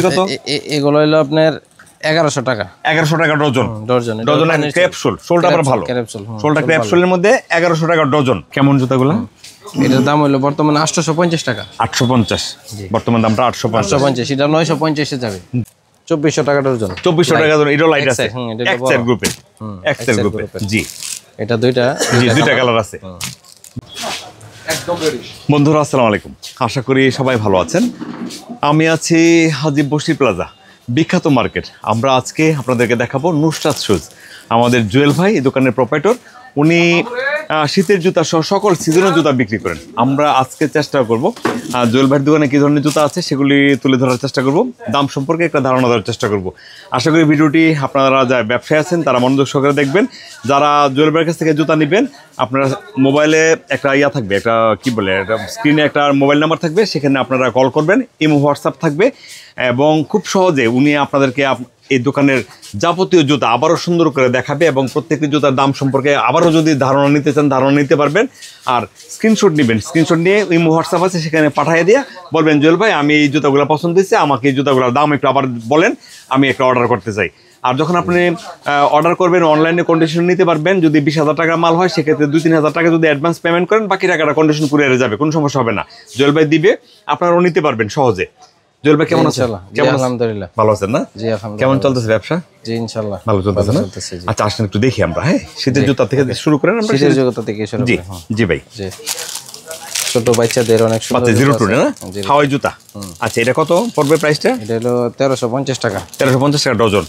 কত? এগুলো হলো আপনার 1100 টাকা। 1100 টাকা ডজন। ডজন ক্যাপসুল, সোলটা আবার ভালো। সোলটা ক্যাপসুলের মধ্যে 1100 টাকা ডজন। কেমন জুতাগুলো? এটার দাম হলো বর্তমানে 850 টাকা। 850 বর্তমান দামটা 850। এটা 950 এ যাবে। 2400 টাকা ডজন। 2400 টাকা ডজন। এটা লাইট আছে এক্সের গ্রুপে। এক্সের গ্রুপে জি। এটা দুইটা কালার আছে। বন্ধুরা আসসালামু আলাইকুম, আশা করি সবাই ভালো আছেন। আমি আছি হাজী বসির প্লাজা, বিখ্যাত মার্কেট। আমরা আজকে আপনাদেরকে দেখাবো নুসরাত শুজ। আমাদের জুয়েল ভাই এই দোকানের প্রোপাইটর, উনি শীতের জুতা সহ সকল সিজনের জুতা বিক্রি করেন। আমরা আজকে চেষ্টা করব জুয়েল ভাইয়ের দোকানে কী ধরনের জুতা আছে সেগুলি তুলে ধরার চেষ্টা করব, দাম সম্পর্কে একটা ধারণা দেওয়ার চেষ্টা করব। আশা করি ভিডিওটি আপনারা যারা ব্যবসায়ী আছেন তারা মনোযোগ সহকারে দেখবেন। যারা জুয়েল ভাইয়ের কাছ থেকে জুতা নেবেন, আপনারা মোবাইলে একটা ইয়া থাকবে, একটা কী বলে, একটা স্ক্রিনে একটা মোবাইল নাম্বার থাকবে, সেখানে আপনারা কল করবেন, ইমো হোয়াটসঅ্যাপ থাকবে এবং খুব সহজে উনি আপনাদেরকে এই দোকানের যাবতীয় জুতা আবারও সুন্দর করে দেখাবে এবং প্রত্যেকটি জুতার দাম সম্পর্কে আবারও যদি ধারণা নিতে চান ধারণা নিতে পারবেন। আর স্ক্রিনশট নেবেন, স্ক্রিনশট নিয়ে ইমো হোয়াটসঅ্যাপ আছে সেখানে পাঠিয়ে দিয়ে বলবেন জুয়েল ভাই আমি এই জুতাগুলো পছন্দ হয়েছে, আমাকে এই জুতাগুলোর দাম একটু আবার বলেন, আমি একটা অর্ডার করতে চাই। আর যখন আপনি অর্ডার করবেন অনলাইনে কন্ডিশন নিতে পারবেন। যদি 20,000 টাকার মাল হয় সেক্ষেত্রে 2-3,000 টাকা যদি অ্যাডভান্স পেমেন্ট করেন, বাকি টাকাটা কন্ডিশন কুরিয়ারে যাবে, কোনো সমস্যা হবে না। জুয়েল ভাই দিবে, আপনারাও নিতে পারবেন সহজে। জুয়েল ভাই কেমন আছেন? আলহামদুলিল্লাহ ভালো আছেন না? জি আলহামদুলিল্লাহ। কেমন চলতেছে ব্যবসা? জি ইনশাআল্লাহ ভালো চলতেছে না? আচ্ছা আসেন একটু দেখি আমরা। হ্যাঁ, শীতের জুতা থেকে শুরু করেন আমরা। শীতের জুতা থেকে শুরু করি। জি ভাই। জি ছোট বাচ্চাদের অনেক সুন্দর জিরো টু না হাওয়াই জুতা। আচ্ছা এটা কত পড়বে প্রাইসটা? এটা হলো 1350 টাকা। 1350 টাকা ডজন।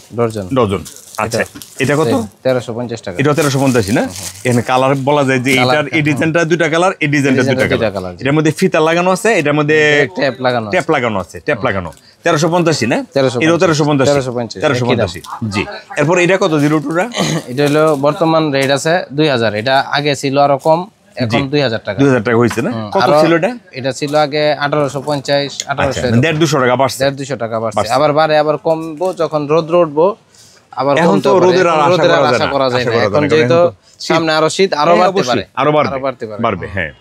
ডজন। আচ্ছা এটা কত? 1350 টাকা। এটা 1350 না? এখানে কালার বলা যায় যে এটার এই ডিজাইনটা দুইটা কালার, এই ডিজাইনটা দুইটা কালার। এটার মধ্যে ফিতা লাগানো আছে, এটার মধ্যে ট্যাপ লাগানো আছে। 1350 না? এটা 1350। জি। এরপর এটা কত জিরো টুটা? এটা হলো বর্তমান রেট আছে 2000। এটা আগে ছিল আরো কম, এখন 2000 টাকা। 2000 টাকা হইছে না? কত ছিল এটা? এটা ছিল আগে 1850, 1800। 150 টাকা বাড়ছে। 150 টাকা বাড়ছে। আবার বাড়ে, আবার কমবো যখন রোদ উঠবো, আবার এখন তো রোদের আশা করা যায় না। এখন যেহেতু সামনে আরো শীত, আরো বাড়তে পারে, আরো বাড়বে। হ্যাঁ,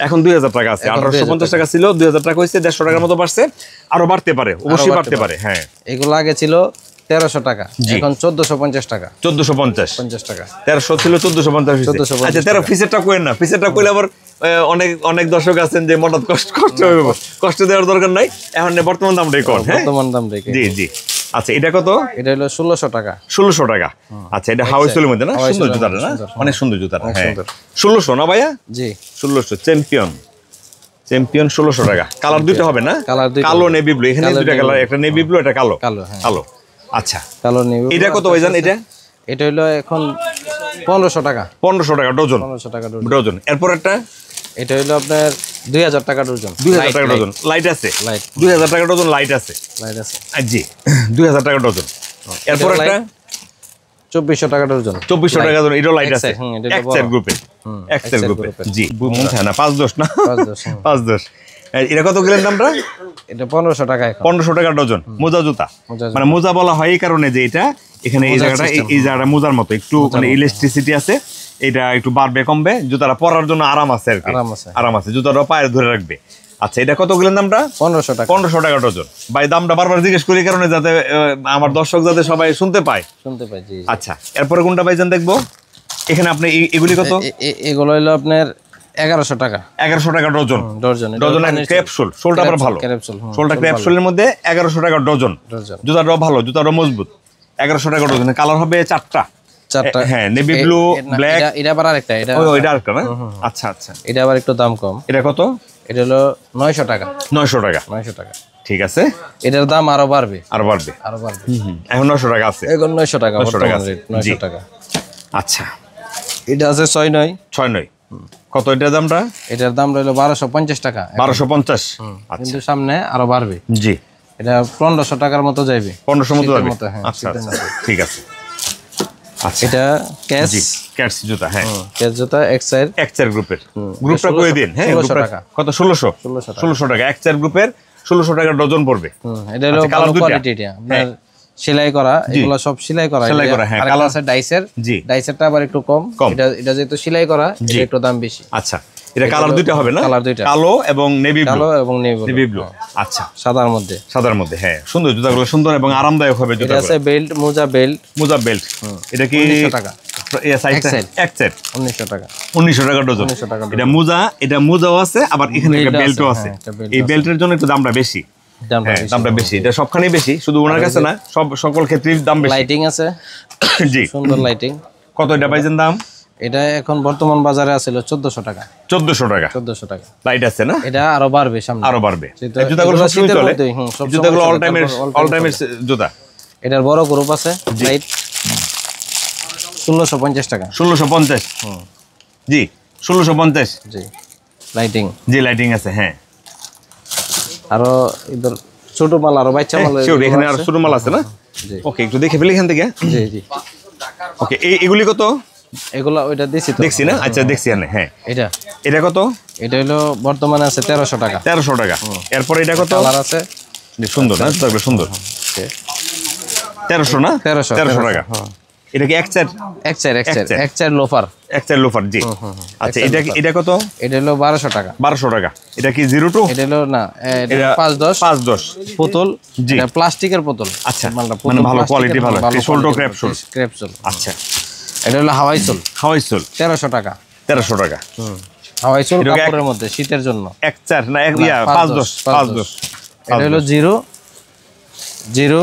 এখন 2000 টাকা আছে। 1850 টাকা ছিল, 2000 টাকা হইছে, 150 টাকার মতো বাড়ছে, আরো বাড়তে পারে, অবশ্যই বাড়তে পারে। হ্যাঁ, এগুলো আগে ছিল 1300 টাকা, এখন 1450 টাকা। 1450 টাকা। 1300 ছিল, 1450 হইছে। আচ্ছা 13 পিসেরটা কইেন না, পিসেরটা কইলে আবার অনেক দর্শক আছেন যে মনত কষ্ট হবে, কষ্ট দেওয়ার দরকার নাই। এখন বর্তমান দামটাই কোন? হ্যাঁ, বর্তমান দামটাই। জি জি। আচ্ছা এটা কত? এটা হলো 1600 টাকা। 1600 টাকা। আচ্ছা এটা হাওয়াই সোলের মধ্যে না? সুন্দর জুতাটা না? অনেক সুন্দর জুতাটা। হ্যাঁ 1600 না ভাইয়া? জি 1600। চ্যাম্পিয়ন 1600 টাকা। কালার দুইটা হবে না? কালো নেভি ব্লু। এখানে দুইটা কালার, একটা নেভি ব্লু, একটা কালো। কালো। আচ্ছা কালো নেভি। এটা কত ভাইজান? এটা হলো এখন 1500 টাকা। 1500 টাকা ডজন। 1500 টাকা ডজন। এরপর একটা এটা হলো আপনার 2000 টাকা ডজন। 2000 টাকা ডজন। লাইট আছে? 2000 টাকা ডজন লাইট আছে। জি 2000 টাকা ডজন। এরপর একটা 2400 টাকা ডজন। 2400 টাকা ডজন। এটা লাইট আছে এক্সের গ্রুপে। এক্সের গ্রুপে। জি না 510 না? 510। এটা কত গেলেন দামটা? এটা 1500 টাকা। 1500 টাকা ডজন। মোজা জুতা, মানে মোজা বলা হয় এই কারণে যে এটা এখানে এই জায়গাটা মোজার মতো একটু মানে ইলেকট্রিসিটি আছে, এটা একটু বাড়বে কমবে, জুতাটা পরার জন্য আরাম আছে আর কি, আরাম আছে, জুতাটা পায়ে ধরে রাখবে। আচ্ছা এটা কত গেলেন দামটা? 1500 টাকা। 1500 টাকা ডজন। ভাই দামটা বারবার জিজ্ঞেস করি কারণে যাতে আমার দর্শক যাতে সবাই শুনতে পায়। জি। আচ্ছা এরপরে কোনটা ভাইজান দেখবো? এখানে আপনি এগুলি কত? এগুলো হলো আপনার 1100 টাকা। 1100 টাকা ডজন। ডজন ক্যাপসুল, সোলটা আবার ভালো। সোলটা ক্যাপসুলের মধ্যে 1100 টাকা ডজন। জুতাটাও ভালো, জুতাটাও মজবুত। 1100 টাকা ডজন। কালার হবে চারটা। হ্যাঁ, নেভি ব্লু, ব্ল্যাক। এটা আবার আরেকটা, এটা আরেকটা না? আচ্ছা আচ্ছা। এটা আবার একটু দাম কম। এটা কত? এটা হলো 900 টাকা। 900 টাকা। 900 টাকা। ঠিক আছে, এটার দাম আরো বাড়বে। এখন 900 টাকা আছে। এখন 900 টাকা। 900 টাকা। আচ্ছা এটা আছে 69। কত এটার দামটা? এটার দাম রইলো 1250 টাকা। 1250। কিন্তু সামনে আরো বাড়বে। জি, এটা 1500 টাকার মতো যাবে। 1500 মতো যাবে। আচ্ছা ঠিক আছে। আচ্ছা এটা ক্যাটস জুতা। হ্যাঁ, ক্যাটস জুতা এক্সের গ্রুপের। গ্রুপটা কই দিন? হ্যাঁ, 1600 টাকা। কত? 1600 টাকা। এক্সের গ্রুপের 1600 টাকা ডজন পড়বে। এটা হলো ভালো কোয়ালিটি। এটা আপনার সেলাই করা, এগুলো সব সেলাই করা। হ্যাঁ, কালার আছে ডাইসেরটা আবার একটু কম। এটা যেহেতু সেলাই করা, এটা একটু দাম বেশি। আচ্ছা এটা কালার দুইটা হবে না? কালার দুইটা, কালো এবং নেভি ব্লু। কালো এবং নেভি ব্লু, আচ্ছা, সাদার মধ্যে। সাদার মধ্যে, হ্যাঁ, সুন্দর জুতাগুলো, সুন্দর এবং আরামদায়ক হবে এটা জুতাগুলো। আছে বেল্ট, মোজা বেল্ট, মোজা বেল্ট। এটা কি 1900 টাকা? এই সাইজটা এক সেট 1900 টাকা। 1900 টাকা ডজন। 1900 টাকা এটা মোজা, এটা মোজাও আছে, আবার এখানে একটা বেল্ট বেল্টও আছে, আছে। হ্যাঁ, একটা বেল্ট এই আছে। বেল্টের জন্য একটু দামটা বেশি। দামটা হ্যাঁ, বেশি। দামটা বেশি, এটা সবখানেই বেশি, শুধু ওনার কাছে না, সকল ক্ষেত্রেই দাম বেশি। লাইটিং আছে, জি, সুন্দর লাইটিং। কত এটা পাইছেন দাম? এটা এখন বর্তমান বাজারে আছিল 1400 টাকা। 1400 টাকা 1400 টাকা। লাইট আছে না? এটা আরো বাড়বে সামনে, আরো বাড়বে। যেহেতু এই জুতাগুলো এগুলো সবসময় শীতের চলে, মধ্যেই, সব জুতাগুলো সময় অল চলে, টাইমের, তারপর অল টাইমের জুতা। এটার বড় গ্রুপ আছে লাইট, 1650 টাকা। 1650, জি 1650, জি লাইটিং। জি লাইটিং আছে, হ্যাঁ। আরো ইধর ছোট মাল, আরো বাচ্চা মাল, শিওর, এখানে আর ছোট মাল আছে না? জি ওকে, একটু দেখে ফেলি এখান থেকে। জি জি। ওকে, এগুলি কত? এগুলা ওইটা দিছি তো, দেখছি না? আচ্ছা, দেখছি এখানে, হ্যাঁ। এটা এটা কত? এটা হলো বর্তমানে আছে 1300 টাকা। 1300 টাকা। এরপর এটা কত? কালার আছে, সুন্দর না জুতাগুলো, সুন্দর। 1300 না? 1300 টাকা। এটা কি এক সেট? এক চার এক চার লোফার, এক সেট লোফার, জি। আচ্ছা, এটা এটা কত? এটা হলো 1200 টাকা। 1200 টাকা। এটা কি 02? এটা হলো না, এটা এটা 510 510 বোতল। জি। এটা প্লাস্টিকের বোতল। আচ্ছা, মালটা মানে ভালো প্লাস্টিকের, কোয়ালিটি, ভালো ভালো shoulder quality, crepe sole. Sole. আচ্ছা, এটা হলো হাওয়াই সোল, হাওয়াই সোল, 1300 টাকা। 1300 টাকা। হাওয়াই সোল এটা কাপড়ের মধ্যে শীতের জন্য। এক চার না, এক ইয়া 510 510। এটা হলো জিরো জিরো,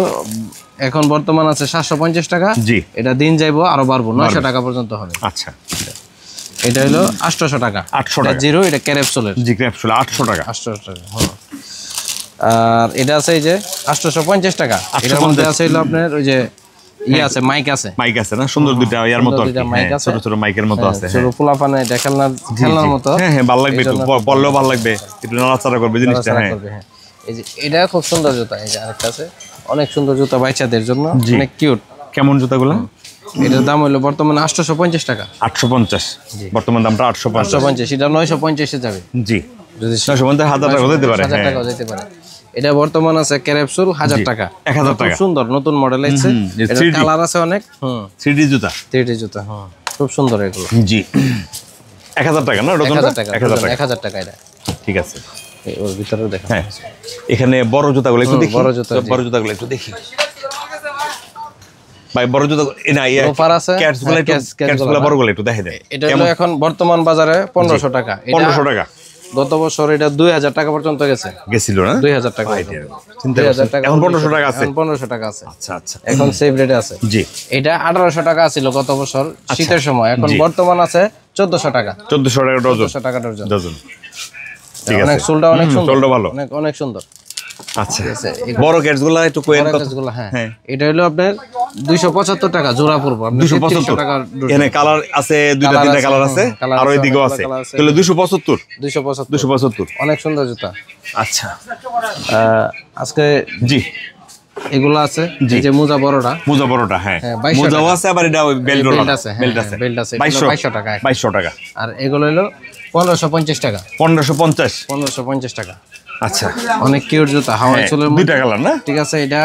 এখন বর্তমান আছে 750 টাকা। জি। এটা দিন যাইবো আরো বাড়বো, 900 টাকা পর্যন্ত হবে। আচ্ছা, এটা হলো 800 টাকা। 800 এটা টাকা। জিরো, এটা ক্যারেপসোলের, জি ক্র্যাপ সোল 800 টাকা। 800 টাকা। আর এটা আছে এই যে 850 টাকা। এটার মধ্যে আছে হলো আপনার ওই যে ইয়ে আছে, মাইক আছে, মাইক আছে না? সুন্দর দুইটা ইয়ার মতো, দুইটা মাইক আছে, ছোট ছোট মাইকের মতো আছে। ছোট পোলাপানে এটা খেলনার মতো। হ্যাঁ হ্যাঁ, ভালো লাগবে, একটু পড়লেও ভালো লাগবে, একটু নাড়াচাড়া করবে জিনিসটা। নাড়াচাড়া হ্যাঁ, করবে, হ্যাঁ। এই যে এটা খুব সুন্দর জুতা, এই যে আরেকটা আছে, অনেক সুন্দর জুতা বাচ্চাদের জন্য, জি। অনেক কিউট। কেমন জুতাগুলো? এটার দাম হলো বর্তমানে 850 টাকা। 850, বর্তমান দামটা 850। 850, এটা 950 এ যাবে। জি, যদি 950 1000 টাকা হতে পারে। 1000 টাকা যেতে পারে। এটা বর্তমান আছে ক্যাপসুল 1000 টাকা। 1000 টাকা। খুব সুন্দর নতুন মডেল আছে, এটা 3D কালার আছে অনেক। 3D জুতা, 3D জুতা, খুব সুন্দর এগুলো। জি। 1000 টাকা না ডজনটা? 1000 টাকা, 1000 টাকা, 1000 টাকা এটা। ঠিক আছে। এই ওর ভিতরে দেখো, হ্যাঁ, এখানে বড় জুতাগুলো একটু দেখি। বড় জুতা, বড় জুতাগুলো একটু দেখি ভাই। বড় জুতা না, লোফার আছে, ক্যাটসগুলো একটু, ক্যাটসগুলো বড়গুলো একটু দেখে দেন। এটা হলো এখন বর্তমান বাজারে 1500 টাকা। এটা 1500 টাকা। গত বছর এটা 2000 টাকা পর্যন্ত গেছে, গেছিল না? 2000 টাকা। চিন্তা 2000 টাকা, এখন 1500 টাকা আছে। এখন 1500 টাকা আছে। আচ্ছা আচ্ছা, এখন সেভ রেটে আছে। জি। এটা 1800 টাকা ছিল গত বছর শীতের সময়, এখন বর্তমান আছে 1400 টাকা। 1400 টাকা ডজন। 1400 টাকা ডজন। ডজন, ঠিক আছে। অনেক সোলটা অনেক সুন্দর, সোলটা ভালো, অনেক অনেক সুন্দর। আচ্ছা। বড় ক্যাটসগুলো একটু কোয়েন কত? হ্যাঁ, এটা হলো আপনার 275 টাকা জোড়া পড়বে, আপনার 275 টাকা। এখানে কালার আছে, দুইটা তিনটা কালার আছে, আর ওইদিকেও আছে, তাহলে 275। 275 অনেক সুন্দর জুতা। আচ্ছা, আজকে জি, এগুলো আছে, এই যে মোজা বড়টা, মোজা বড়টা, হ্যাঁ, 2200 মোজাও আছে, আবার এটা বেল্ট আছে, বেল্ট আছে, বেল্ট আছে, 2200 টাকা। 2200 টাকা। আর এগুলো হলো 1550 টাকা। 1550, 1550 টাকা। আচ্ছা। অনেক কিউট জুতা, হাওয়াই চুলের মধ্যে, দুইটা কালার না? ঠিক আছে। এটা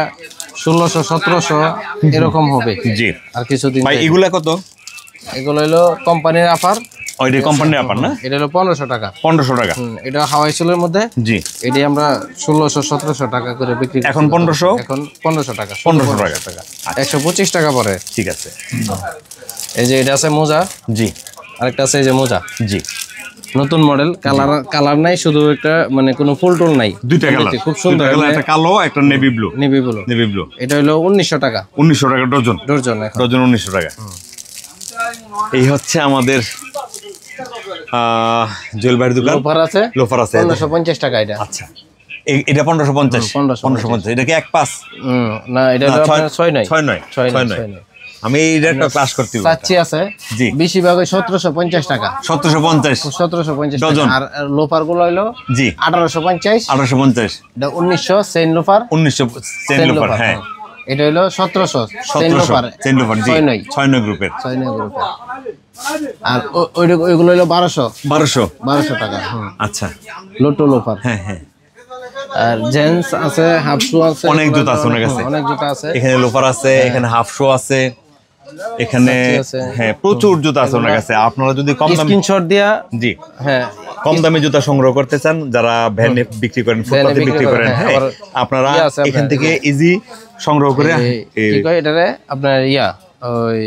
1600 1700 এরকম হবে, জি। আর কিছুদিন ভাই এগুলা কত? এগুলো হলো কোম্পানির অফার। ওইটা কোম্পানির অফার না? এটা হলো 1500 টাকা। 1500 টাকা, এটা হাওয়াই চুলের মধ্যে, জি। এটি আমরা 1600 1700 টাকা করে বিক্রি করি। এখন 1500, এখন 1500 টাকা, 1500 টাকা। 125 টাকা পরে। ঠিক আছে, এই যে এটা আছে মোজা, জি। আরেকটা আছে এই যে মোজা, জি। নতুন মডেল, কালার নাই, শুধু একটা মানে কোনো ফুল টুল নাই, দুইটা কালার, খুব সুন্দর, একটা কালো, একটা navy blue. Navy blue, navy blue. এটা হলো 1900 টাকা। 1900 টাকা ডজন। ডজন, এখন ডজন 1900 টাকা। এই হচ্ছে আমাদের জুয়েলারি দোকান। লোফার আছে, লোফার আছে 1550 টাকা এটা। আচ্ছা, এটা 1550। 1550। এটা কি এক পাস? না, এটা হলো আপনার 6 নয়। 6 নয়, 6 নয়। আমি এইটা একটা ক্লাস করতে পারি। সাচ্চি আছে, জি। বেশিরভাগ 1750 টাকা। 1750, 1750 ডজন। আর লোফার গুলো হলো জি, 1850। 1850। এটা 1900 চেইন লোফার। 1900 চেইন লোফার, হ্যাঁ। এটা হলো 1700 চেইন লোফার। চেইন লোফার, জি। 6 নয়, 6 নয় গ্রুপের। 6 নয় গ্রুপের। আর ওইগুলো হলো 1200 1200 টাকা। আচ্ছা, লোটো লোফার। হ্যাঁ হ্যাঁ। আর জেন্টস আছে, হাফ শু আছে, অনেক জুতা আছে ওনার কাছে। অনেক জুতা আছে। এখানে লোফার আছে, এখানে হাফ শো আছে, এখানে সার্চি আছে। হ্যাঁ প্রচুর জুতা আছে ওনার কাছে। আপনারা যদি কম দামে স্ক্রিনশট দিয়া জি হ্যাঁ কম দামে জুতা সংগ্রহ করতে চান, যারা ভ্যানে বিক্রি করেন, ফুটপাতে বিক্রি করেন, হ্যাঁ আপনারা ইয়ে আছে এখান আপনার, থেকে ইজি সংগ্রহ করে কি কয় এটারে আপনার ওই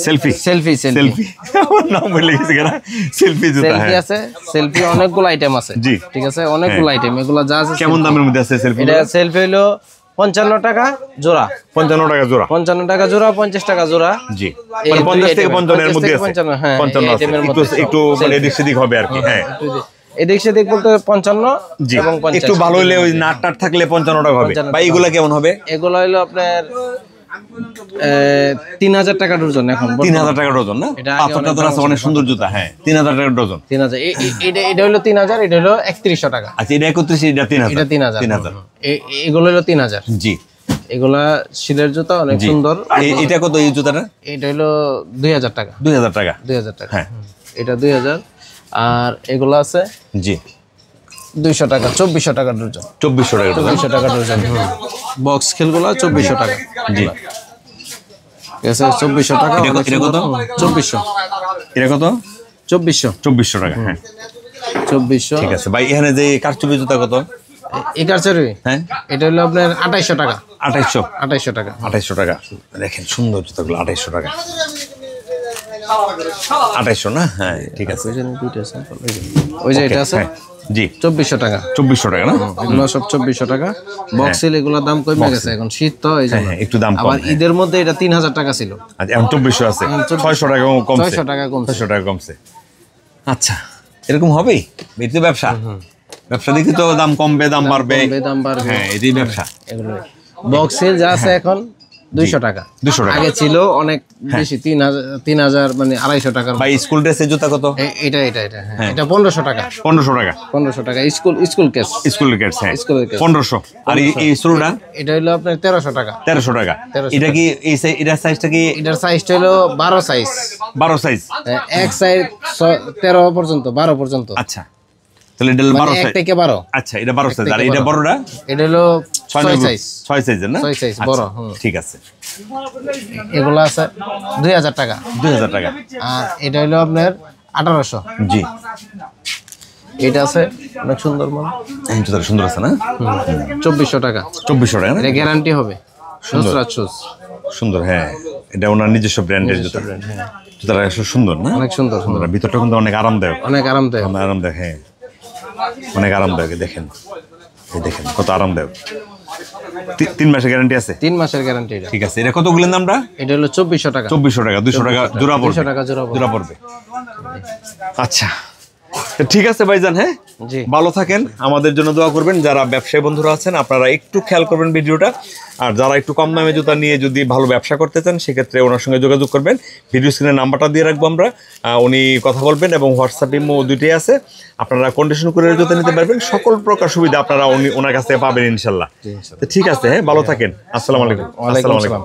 সেলফি সেলফি সেলফি আমার নাম বলে গেছে কেন, সেলফি জুতা। সেলফি হ্যাঁ আছে, সেলফি অনেকগুলো আইটেম আছে। জি। ঠিক আছে, অনেকগুলো আইটেম, এগুলো যা আছে কেমন দামের মধ্যে আছে সেলফি? এটা সেলফি হলো 55 টাকা জোড়া, 55 টাকা জোড়া। 55 টাকা জোড়া, 50 টাকা জোড়া। জি এই মানে 50 থেকে দুই 55 এর মধ্যে আছে। 55, হ্যাঁ, 55 এই আছে, আইটেমের একটু মধ্যে একটু মানে এদিক সেদিক হবে আর কি। হ্যাঁ এদিক সেদিক বলতে 55 জি এবং 50। একটু ভালো হলে ওই নাট টাট থাকলে 55 টাকা হবে। 55 ভাই এগুলা কেমন হবে? এগুলো হলো আপনার 3000 টাকা ডজন এখন। 3000 টাকা ডজন না? এটা আগে পাথর টাথর আছে, অনেক সুন্দর জুতা। হ্ঁ 3000 টাকা ডজন। 3000, এটা হলো 3000, এটা হলো 3100 টাকা। আচ্ছা এটা 31, এটা 3000। এটা 3000। এগুলো হলো 3000। জি এগুলা শিলের জুতা, অনেক সুন্দর। এটা কত এই জুতাটা? এটা হলো 2000 টাকা। 2000 টাকা। 2000 টাকা, হ্যাঁ এটা 2000। আর এগুলো আছে জি 200 টাকা, 2400 টাকা ডজন। 2400 টাকা ডজন। 2400 টাকা ডজন। বক্স খেলগুলো 2400 টাকা। জি ঠিক আছে, 2400 টাকা। এটা কত? 2400। এটা কত? 2400। 2400 টাকা। হ্যাঁ 2400। ঠিক আছে ভাই। এখানে যে কারচুপি জুতা কত? এই কারচারি হ্যাঁ এটা হলো আপনার 2800 টাকা। 2800। 2800 টাকা। 2800 টাকা। দেখেন সুন্দর জুতাগুলো 2800 টাকা। 2800 না? হ্যাঁ ঠিক আছে। ওই যে এটা আছে হ্যাঁ, জি 2400 টাকা। 2400 টাকা না? এগুলো সব 2400 টাকা। বক্সিল এগুলোর দাম কমে গেছে এখন, শীত তো এই জন্য। হ্যাঁ, একটু দাম কম। আবার ঈদের মধ্যে এটা 3000 টাকা ছিল। আচ্ছা এখন 2400 আছে। 600 টাকা কমছে। 600 টাকা কমছে। 600 টাকা কমছে। আচ্ছা এরকম হবেই, এটা তো ব্যবসা। ব্যবসা দেখি তো দাম কমবে, দাম বাড়বে। দাম বাড়বে। হ্যাঁ এটাই ব্যবসা। এগুলো বক্সিল যা আছে এখন 200 টাকা। 200 টাকা। আগে ছিল অনেক বেশি, 3000 মানে 250 টাকার। ভাই স্কুল ড্রেসের জুতা কত? এটা হ্যাঁ, এটা 1500 টাকা। 1500 টাকা। 1500 টাকা স্কুল কেস। School Keats. হ্যাঁ স্কুলের কেস 1500। আর এই শুরুটা এটা হলো আপনার 1300 টাকা। 1300 টাকা। 1300 এটা কি এই এটার সাইজটা কি? এটার সাইজটা হলো 12 সাইজ। 12 সাইজ। এক সাইজ 13 পর্যন্ত, 12 পর্যন্ত। আচ্ছা তাহলে এটা 12 এক সাইজ। থেকে 12। আচ্ছা এটা 12 সাইজ। আর থেকে এটা 12 বড়টা? এটা হলো 6 সাইজ। 6 সাইজের না? 6 সাইজ বড়। ঠিক আছে। এগুলো আছে 2000 টাকা। 2000 টাকা। আর এটা হলো আপনার 1800। জি এটা আছে অনেক সুন্দর মাল, এই জুতাটা সুন্দর আছে না? 2400 টাকা। 2400 টাকা না? এটা গ্যারান্টি হবে, নুসরাত শুজ। সুন্দর। হ্যাঁ এটা ওনার নিজস্ব ব্র্যান্ডের জুতা। জুতাটা আসলে সুন্দর না? অনেক সুন্দর। সুন্দর। ভিতরটা কিন্তু অনেক আরামদায়ক। অনেক আরামদায়ক। অনেক আরামদায়ক। হ্যাঁ অনেক আরামদায়ক। দেখেন এই দেখেন কত আরামদায়ক। 3 মাসের গ্যারান্টি আছে? 3 মাসের গ্যারান্টি এটা। ঠিক আছে। এটা কত বললেন আমরা? এটা হলো 2400 টাকা। 2400 টাকা। 200 টাকা জোড়া পড়বে। 200 টাকা জোড়া পড়বে। জোড়া পড়বে। আচ্ছা তো ঠিক আছে ভাইজান। হ্যাঁ জি। ভালো থাকেন, আমাদের জন্য দোয়া করবেন। যারা ব্যবসায়ী বন্ধুরা আছেন আপনারা একটু খেয়াল করবেন ভিডিওটা। আর যারা একটু কম দামে জুতা নিয়ে যদি ভালো ব্যবসা করতে চান সেক্ষেত্রে ওনার সঙ্গে যোগাযোগ করবেন। ভিডিও স্ক্রিনে নাম্বারটা দিয়ে রাখবো আমরা, উনি কথা বলবেন। এবং হোয়াটসঅ্যাপ ইমো দুইটাই আছে, আপনারা কন্ডিশন করে জুতা নিতে পারবেন। সকল প্রকার সুবিধা আপনারা ওনার কাছ থেকে পাবেন ইনশাল্লাহ। তো ঠিক আছে। হ্যাঁ ভালো থাকেন। আসসালামু আলাইকুম। ওয়ালাইকুম আসসালাম।